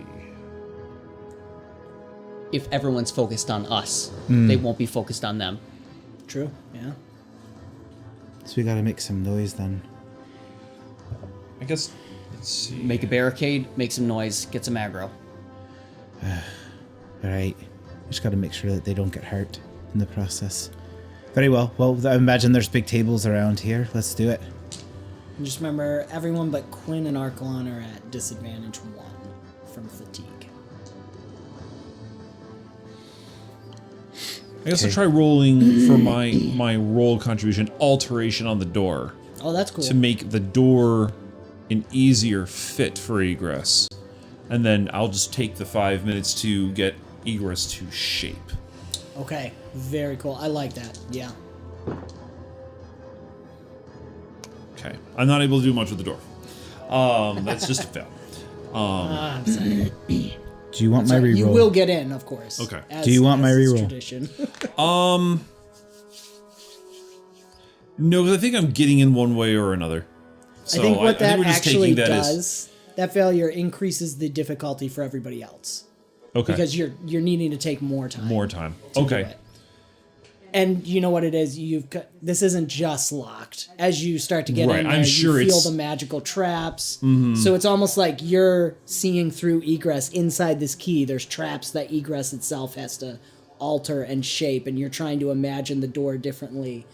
If everyone's focused on us, Hmm. they won't be focused on them. True. Yeah. So we gotta make some noise then. I guess, let's see. Make a barricade, make some noise, get some aggro. Alright. Just gotta make sure that they don't get hurt in the process. Very well. Well, I imagine there's big tables around here. Let's do it. And just remember, everyone but Quinn and Archelon are at disadvantage 1 from fatigue. I guess I'll try rolling for my roll contribution, alteration on the door, Oh, that's cool. to make the door an easier fit for egress. And then I'll just take the 5 minutes to get egress to shape. Okay, very cool. I like that. Yeah. Okay. I'm not able to do much with the door. That's just a fail. I'm sorry. Do you want my reroll? You will get in, of course. Okay. as- Do you want my as is reroll? Tradition. No, because I think I'm getting in one way or another. So I think what that we're just actually taking that as- does, that failure increases the difficulty for everybody else Okay. because you're needing to take more time. More time. to do Okay. it. And you know what it is? This isn't just locked. As you start to get Right, in I'm there, sure you feel it's- the magical traps. So it's almost like you're seeing through egress inside this key. There's traps that egress itself has to alter and shape, and you're trying to imagine the door differently.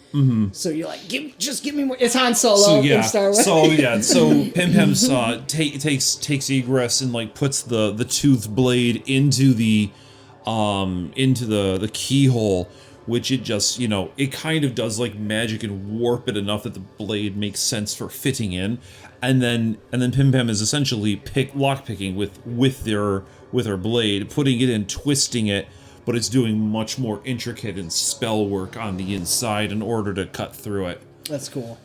So you're like, just give me more. It's Han Solo So in Star Wars. so Pim Pam's takes egress and like puts the toothed blade into the keyhole, which it just, it kind of does like magic and warp it enough that the blade makes sense for fitting in, and then Pim Pam is essentially lockpicking with her blade, putting it in, twisting it, but it's doing much more intricate and spell work on the inside in order to cut through it. That's cool.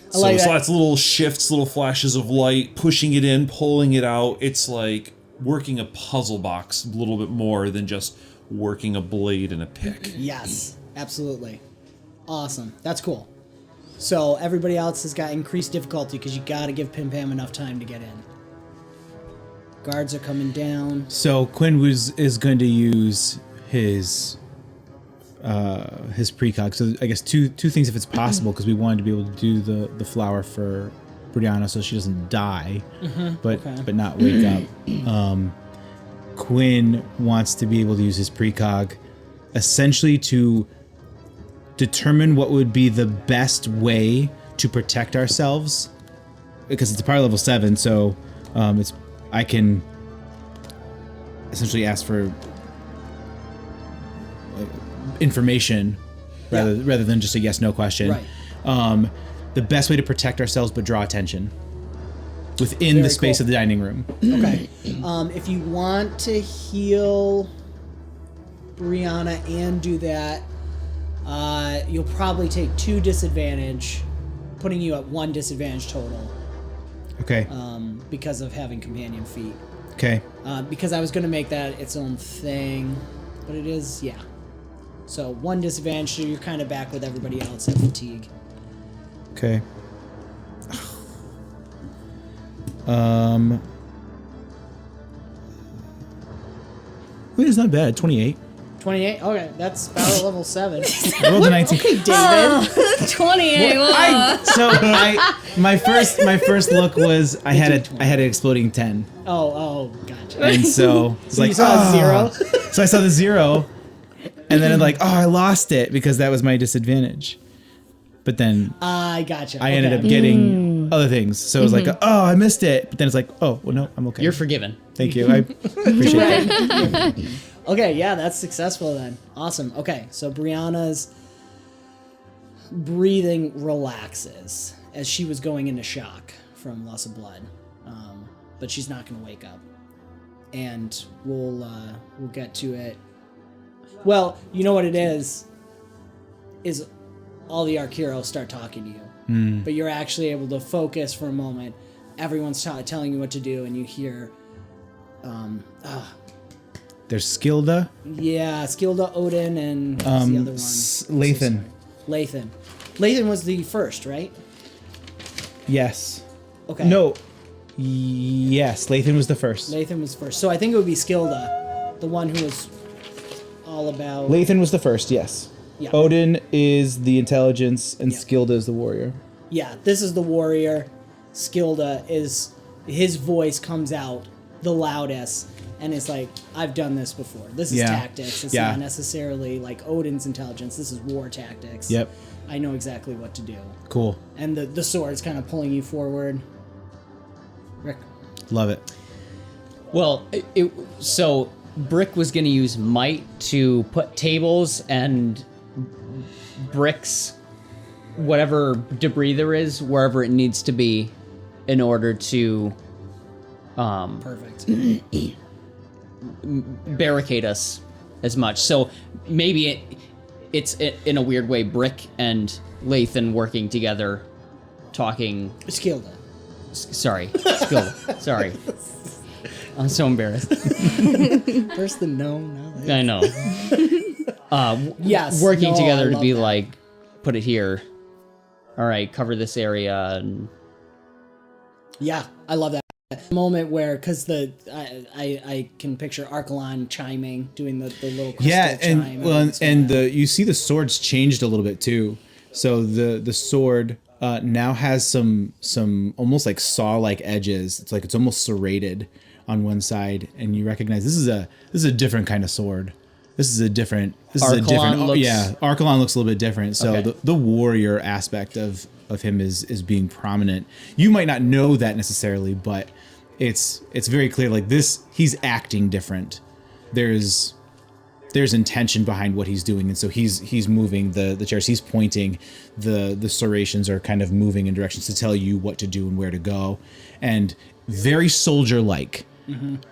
I So, like so that. that's little shifts, little flashes of light, pushing it in, pulling it out. It's like working a puzzle box a little bit more than just working a blade and a pick. Yes, absolutely. Awesome. That's cool. So everybody else has got increased difficulty because you got to give Pim Pam enough time to get in. Guards are coming down. So Quinn is going to use his precog. So I guess two things if it's possible, because we wanted to be able to do the flower for Brianna so she doesn't die, but not wake up. Quinn wants to be able to use his precog essentially to determine what would be the best way to protect ourselves, because it's a power level 7, so I can essentially ask for information rather than just a yes/no question. Right. The best way to protect ourselves but draw attention within Very the space cool. of the dining room. Okay. If you want to heal Brianna and do that, you'll probably take 2 disadvantage putting you at 1 disadvantage total Okay. because of having companion feet. Okay. Because I was going to make that its own thing, but it is, yeah. So 1 disadvantage, so you're kind of back with everybody else at fatigue. Okay. Wait, it's not bad. 28. 28? Okay, that's battle level 7. I rolled a 19. Okay, David. 28. My first look was I had an exploding 10, Oh, gotcha. and so it's like you saw a 0? So I saw the 0, and then I lost it because that was my disadvantage. But then I gotcha. I ended up getting other things, so it was like, oh, I missed it. But then it's like, oh, well, no, I'm okay. You're forgiven. Thank you. I appreciate it. Okay, yeah, that's successful then. Awesome. Okay, so Brianna's breathing relaxes as she was going into shock from loss of blood, but she's not going to wake up. And we'll get to it. Well, you know what it is all the arc heroes start talking to you, but you're actually able to focus for a moment. Everyone's telling you what to do, and you hear, There's Skilda. yeah, Skilda, Odin, and what's the other one? Lathan. Lathan. Lathan was the first, right? Yes. Okay. No. Yes, Lathan was the first. Lathan was first. So I think it would be Skilda, the one who was all about... Lathan was the first, yes. Yeah. Odin is the intelligence, and Yeah. Skilda is the warrior. Yeah, this is the warrior. Skilda is... His voice comes out the loudest, and it's like, I've done this before. This is tactics. It's not necessarily like Odin's intelligence. This is war tactics. Yep. I know exactly what to do. Cool. And the sword's kind of pulling you forward. Rick. Love it. Well, so Brick was going to use might to put tables and bricks, whatever debris there is, wherever it needs to be, in order to Perfect. barricade us as much. So maybe it's in a weird way Brick and Lathan working together, talking. Skilda. Sorry, sorry. I'm so embarrassed. First the no, now the... I know. Yes. Working no, together I to love be that. like, put it here. All right, cover this area. And Yeah, I love that moment where, because I can picture Archelon chiming, doing the little crystal chime. You see the swords changed a little bit too. So the sword now has some almost like saw-like edges. It's almost serrated on one side, and you recognize this is a different kind of sword. Archelon looks a little bit different. So Okay. the warrior aspect of him is being prominent. You might not know that necessarily, but it's very clear. Like this, he's acting different. There's intention behind what he's doing, and so he's moving the chairs. He's pointing. The serrations are kind of moving in directions to tell you what to do and where to go, and very soldier-like,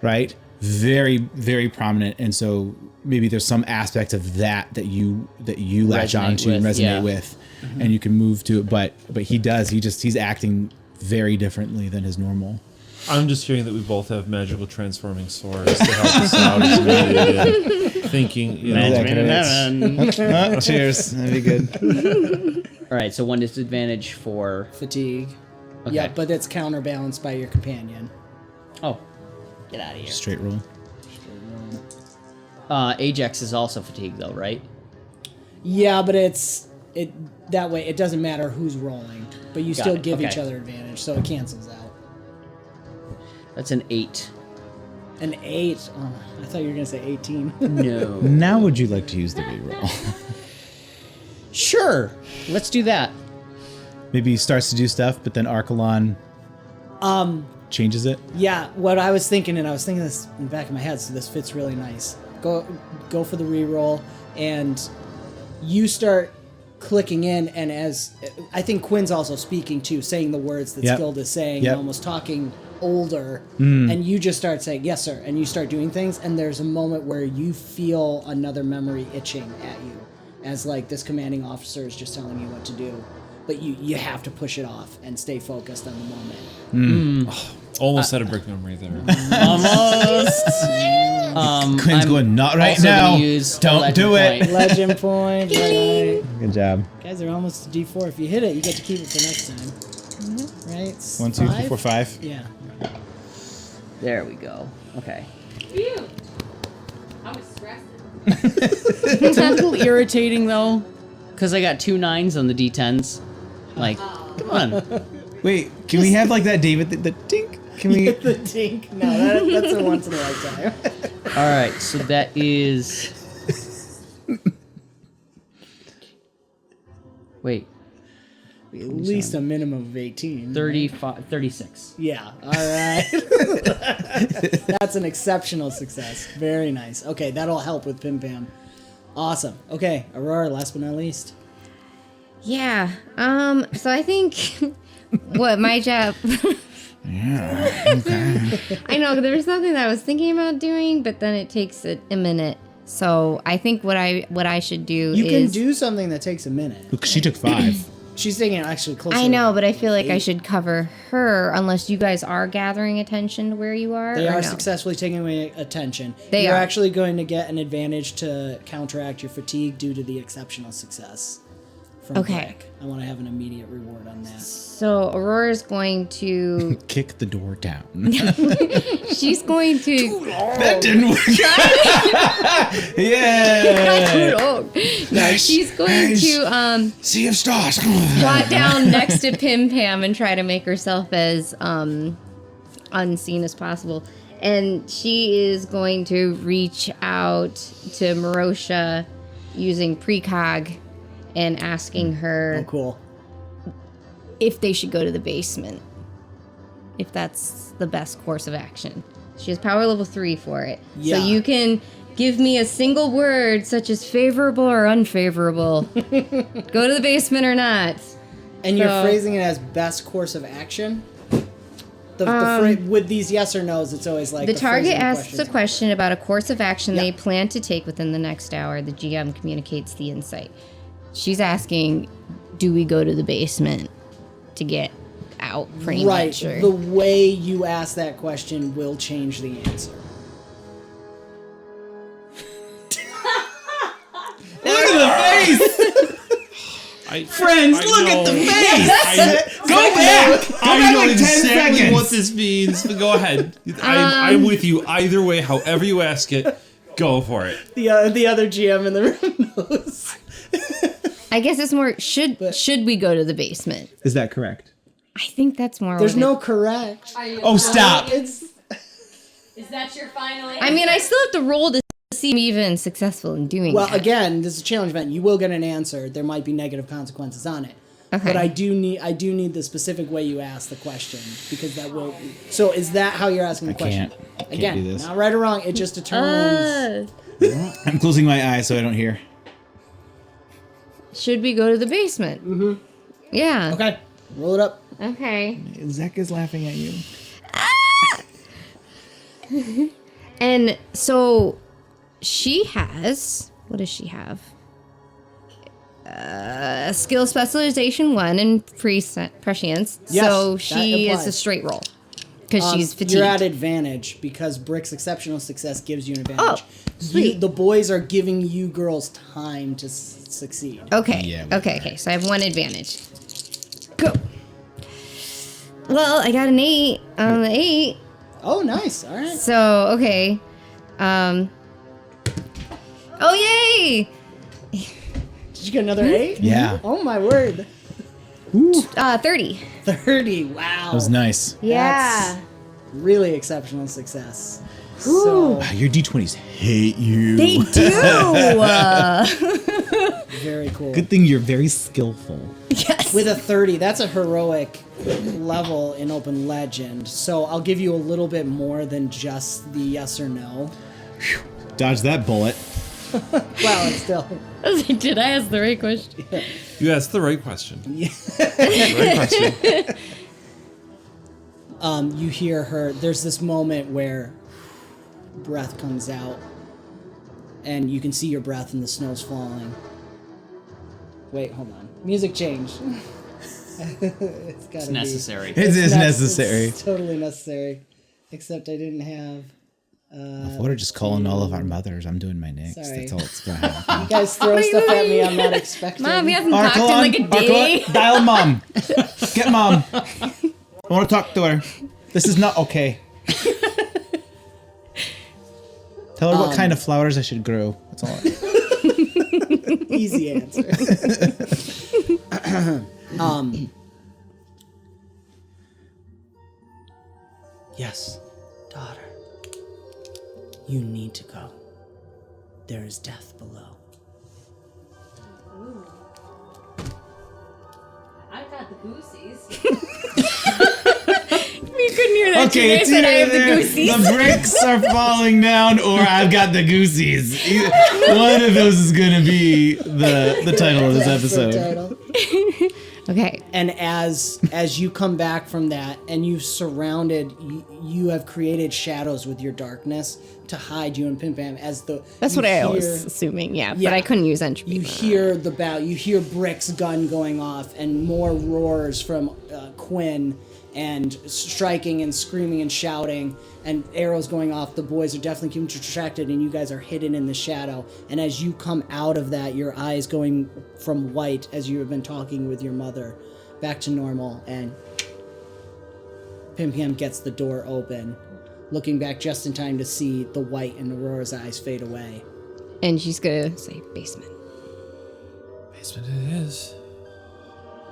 right? Very, very prominent, and so maybe there's some aspect of that you latch onto and resonate with, and you can move to it. But he's acting very differently than his normal. I'm just hearing that we both have magical transforming swords to help us out as we thinking. Cheers. That'd be good. all right, so 1 disadvantage for. Fatigue. Okay. Yeah, but it's counterbalanced by your companion. Oh, get out of here. Straight roll. Ajax is also fatigued though, right? Yeah, but that way it doesn't matter who's rolling, but you still give each other advantage, so it cancels out. That's an 8. An 8. Oh, I thought you were gonna say 18. No. Now would you like to use the reroll? Sure. Let's do that. Maybe he starts to do stuff, but then Archelon changes it. Yeah, what I was thinking, and I was thinking this in the back of my head, so this fits really nice. Go for the reroll, and you start clicking in, and as I think Quinn's also speaking too, saying the words that Skilda is saying, and almost talking older, and you just start saying yes sir, and you start doing things, and there's a moment where you feel another memory itching at you, as like this commanding officer is just telling you what to do, but you have to push it off and stay focused on the moment. Almost had a brick memory there. Almost. Quinn's going, not right also gonna now. use a Don't legend do it. point. Legend point. Right. Good job. Guys are almost to D4. If you hit it, you get to keep it for next time. Right? 1, 2, 3, 4, 5. Yeah. There we go. Okay. Phew. I was stressing. It's a little irritating though, because I got 2 9s on the D10s. Like, come on. Wait, can we have like that David, the tink? Can we? The dink. No, that's a once in a lifetime. All right, so that is. Wait, At least a minimum of 18. 35, 36. Yeah. All right. That's an exceptional success. Very nice. Okay, that'll help with Pim Pam. Awesome. Okay, Aurora, last but not least. Yeah. So I think what my job. Yeah. Okay. I know there was something that I was thinking about doing, but then it takes a minute. So I think what I should do You is can do something that takes a minute. Look, she took 5. She's taking it actually closer. I know, but I feel like I 8. should cover her unless you guys are gathering attention to where you are. They or are no? successfully taking away attention. They You're are. actually going to get an advantage to counteract your fatigue due to the exceptional success from Okay. Black. I want to have an immediate reward on that. So Aurora's going to. Kick the door down. She's going to. That didn't work. Yeah. No, she's going to Sea of stars. squat down next to Pim Pam and try to make herself as unseen as possible. And she is going to reach out to Marosha using precog and asking her Oh, cool. if they should go to the basement. If that's the best course of action. She has power level 3 for it. Yeah. So you can give me a single word such as favorable or unfavorable. Go to the basement or not. And you're So- phrasing it as best course of action? With these yes or no's, it's always like The target phrasing of asks a questions. question about a course of action Yeah. they plan to take within the next hour. The GM communicates the insight. She's asking, do we go to the basement to get out, pretty Right. much? Or- The way you ask that question will change the answer. Look at the face. Friends, look at the face. Go back. I know like 10 exactly seconds. what this means, but go ahead. I'm with you either way, however you ask it, go for it. The other GM in the room knows. I guess it's more, should we go to the basement? Is that correct? I think that's more There's what no correct. Oh, stop. It's Is that your final answer? I mean, I still have to roll to see I'm even successful in doing well, that. again, this is a challenge event. You will get an answer. There might be negative consequences on it. Okay. But I do need the specific way you ask the question because that will. So is that how you're asking the question? Can't Again, do this. not right or wrong. It just determines. I'm closing my eyes so I don't hear. Should we go to the basement? Mm-hmm. Yeah. Okay, roll it up. Okay. Zek is laughing at you. And so she has, what does she have? Skill specialization 1 and prescience. Yes, so that she is a applies. straight roll because she's fatigued. You're at advantage because Brick's exceptional success gives you an advantage. Oh, sweet. The boys are giving you girls time to succeed. Okay. Yeah, we Okay. So I have 1 advantage. Go. Well, I got an 8 on the 8. Oh, nice. All right. So, okay. Oh, yay! Did you get another 8? Yeah. Oh my word. 30. 30. Wow. That was nice. Yeah. Really exceptional success. So Wow, your D20s hate you. They do! very cool. Good thing you're very skillful. Yes. With a 30, that's a heroic level in Open Legend. So I'll give you a little bit more than just the yes or no. Dodge that bullet. Well, it's still. I was like, did I ask the right question? You asked the right question. Right question. You hear her. There's this moment where breath comes out, and you can see your breath, and the snow's falling. Wait, hold on. Music changed. It's necessary. It is necessary. It's totally necessary. Except I didn't have. We're just calling all of our mothers. I'm doing my next. Sorry. That's all it's going to happen. You guys throw stuff at me I'm not expecting. Mom, he hasn't talked in like a day. Dial mom. Get mom. I want to talk to her. This is not okay. Tell her what kind of flowers I should grow. That's all. Easy answer. Yes, daughter. You need to go. There is death below. Ooh. I've got the Goosies. You couldn't hear that. Okay, it's said I either have the Goosies. the bricks are falling down or I've got the Goosies. One of those is going to be the title of this episode. Okay. And as you come back from that, and you've surrounded, you have created shadows with your darkness to hide you and Pim Pam. That's what I was assuming, yeah. But I couldn't use entropy. You hear the battle. You hear Brick's gun going off, and more roars from Quinn, and striking and screaming and shouting, and arrows going off. The boys are definitely keeping distracted, and you guys are hidden in the shadow. And as you come out of that, your eyes going from white, as you have been talking with your mother, back to normal, and Pim Pam gets the door open, looking back just in time to see the white in Aurora's eyes fade away. And she's gonna say basement. Basement it is.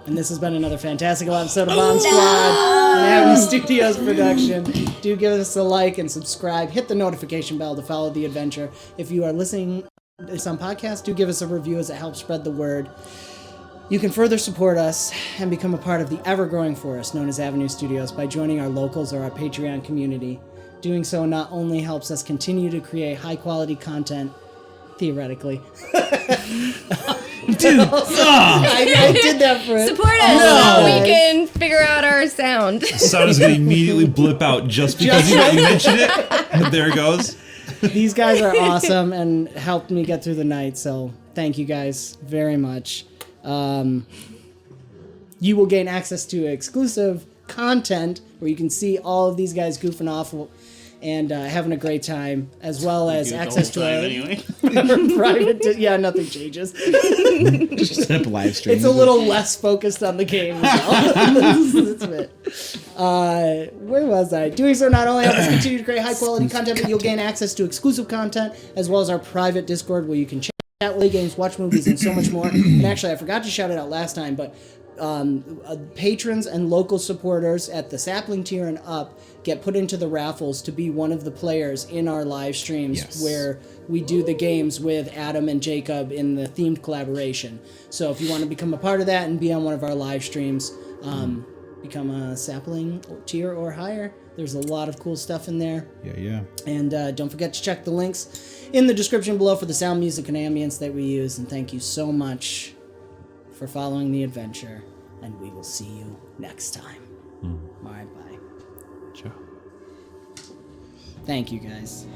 And this has been another fantastical episode of BombSquad, an Avenue Studios production. Do give us a like and subscribe. Hit the notification bell to follow the adventure. If you are listening to this on podcast, do give us a review as it helps spread the word. You can further support us and become a part of the ever-growing forest known as Avenue Studios by joining our locals or our Patreon community. Doing so not only helps us continue to create high-quality content, theoretically. Dude, I did that for it. Support us so we can figure out our sound. Sound is going to immediately blip out just because you mentioned it. There it goes. These guys are awesome and helped me get through the night, so thank you guys very much. You will gain access to exclusive content where you can see all of these guys goofing off and having a great time, as well as access to our private. Nothing changes. Just set up live stream. It's a little less focused on the game. That's it. Where was I? Doing so not only helps us continue to create high quality content, but you'll gain access to exclusive content, as well as our private Discord where you can chat, play games, watch movies, and so much more. And actually, I forgot to shout it out last time, but patrons and local supporters at the sapling tier and up get put into the raffles to be one of the players in our live streams where we do the games with Adam and Jacob in the themed collaboration. So if you want to become a part of that and be on one of our live streams, become a sapling tier or higher. There's a lot of cool stuff in there. Yeah. And don't forget to check the links in the description below for the sound, music, and ambience that we use. And thank you so much for following the adventure. And we will see you next time. All right, bye. Ciao. Thank you, guys.